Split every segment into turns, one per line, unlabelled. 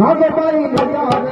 નાગબાઈ નજારે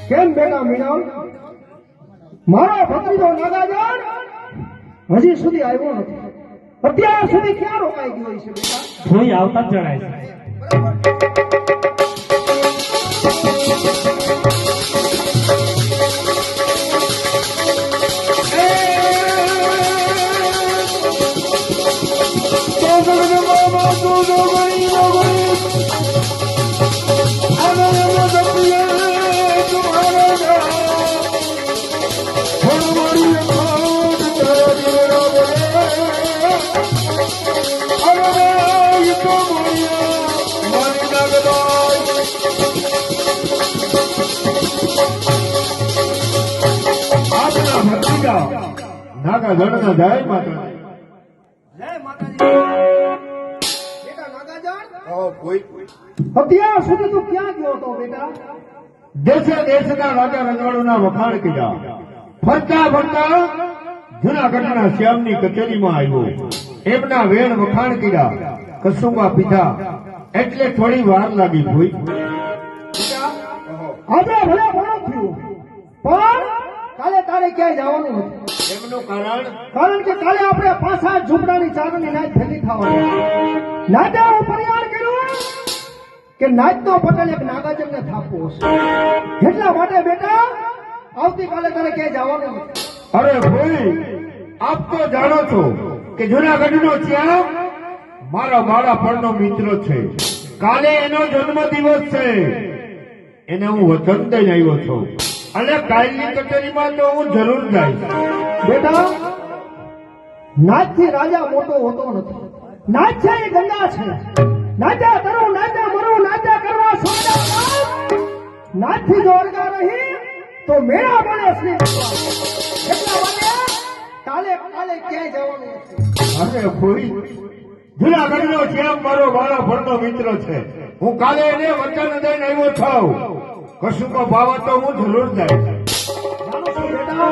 કેમ બેટા મીના મારો ભત્રીજો નાગાજન હજી સુધી આવ્યો નથી અત્યાર સુધી ક્યાં રોકાઈ ગયો છે બેટા
જોઈ આવતા જ જણાય છે
નાગા ગણના જય માતા
જય માતાજી બેટા નાગાજન
કોઈ
અત્યાર સુધી તું ક્યાં ગયો હતો બેટા
દેશે દેશના રાજા રજવાડોના વખાણ કર્યા ફરતા ફરતા જૂનાગઢના શ્યામની કચેરીમાં આવ્યો એમના વેણ વખાણ કર્યા કસુંબા પીધા એટલે થોડી વાર લાગી ભૂઈ
આજે ભલે ઘણું થયું પણ કાલે તારે ક્યાંય જવાનું નથી
એમનું કારણ
કે કાલે આપણે પાછા ઝૂંપડાની ચારની નાચ ભેગી થવાની નાચે હું ફરિયાદ કર્યું કે નાચનો પટેલ એક નાગાજનને થાપવો છે એટલા માટે બેટા આવતીકાલે તારે ક્યાંય જવાનું નથી
અરે ભાઈ આપ તો જાણો છો કે જૂનાગઢનો શ્યામ મારા બાળપણનો મિત્ર છે કાલે એનો જન્મદિવસ છે એને હું વચન દઈને આવ્યો છું અને કાલની કચેરીમાં તો હું જરૂર જઈશ
બેટા નાચથી રાજા મોટો હોતો નથી નાચ છે એ ગંગા છે નાચા તરું નાચા મરું નાચા કરવા સોના નાચથી જો અળગા રહી તો મેળા બને શ્રી એટલા માટે કાલે કાલે ક્યાંય જવાનું નથી
અરે કોઈ જૂનાગઢનો શ્યામ મારો બાળપણનો મિત્ર છે હું કાલે એને વચન દઈને આવ્યો છું કશું કો ભાવ તો હું જરૂર જઈશ
જાણો છો બેટા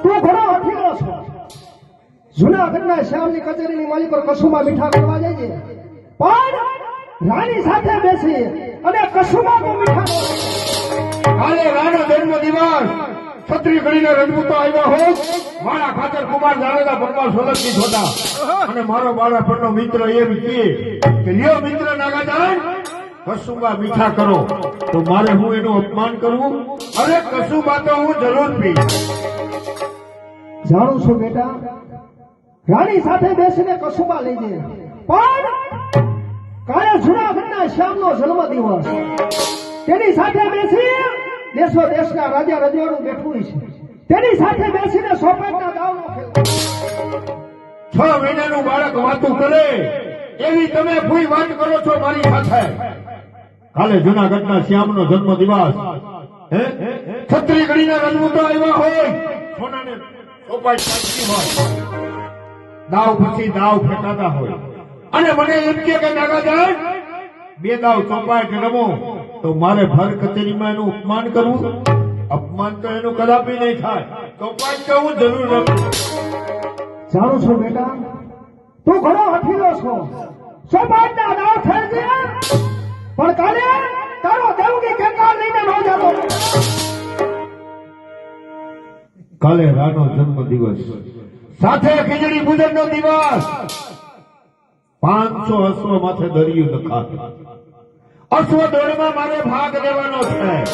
તું ઘણો હઠીલો છો જૂનાગઢના શ્યામની કચેરીની માલિક પર કશુંમાં મીઠા કરવા જઈએ પણ રાણી સાથે બેસી અને કશુંમાં તો મીઠા
કાલે રાનો જન્મ દિવસ છત્રી ઘડીને રજપૂતો આવ્યા હોય મારા ખાતર કુમાર જાડેજા પરમાર સોલંકી છોટા અને મારો બાળપણનો મિત્ર એમ કહે કે લ્યો મિત્ર નાગાજાન કસુંબા મીઠા કરો તો મારે હું એનું અપમાન કરવું અરે કસુંબા તો હું જરૂર પી
જાણું છું બેટા રાણી સાથે બેસીને કશુંબા લઈ જઈએ પણ કાલે જૂનાગઢના શ્યામનો જન્મદિવસ તેની સાથે બેસી દેશો દેશના રાજા રજવાડું બેઠું છે તેની સાથે બેસીને સોપાટના દાવનો ખેલ
6 મહિનાનું બાળક વાતું કરે એવી તમે ભૂઈ વાત કરો છો મારી સાથે કાલે જૂનાગઢના શ્યામનો જન્મ દિવસ છત્રી ઘડીના રજપૂતો આવ્યા હોય સોનાને સોપાઈ પાછી હોય દાવ પછી દાવ ફેંકાતા હોય અને મને એમ કે નાગાજાન બે દાવ ચોપાય કે રમો તો મારે ભર કચેરીમાં એનું અપમાન કરવું? અપમાન તો એનું કદાપી નહીં થાય. ચોપાય તો હું જરૂર રમું.
જાણું છું બેટા, તું ઘણો હઠીલો છો. સોપાટના દાવ ખેડજે, પણ કાલે તારો દેવકી કંકાળ લઈને ન જતો.
કાલે રાનો જન્મ દિવસ સાથે ખીજડી પૂજન નો દિવસ. 500 અશ્વ માથે દરિયું નખાત. અશ્વ દોડમાં મારે ભાગ લેવાનો છે.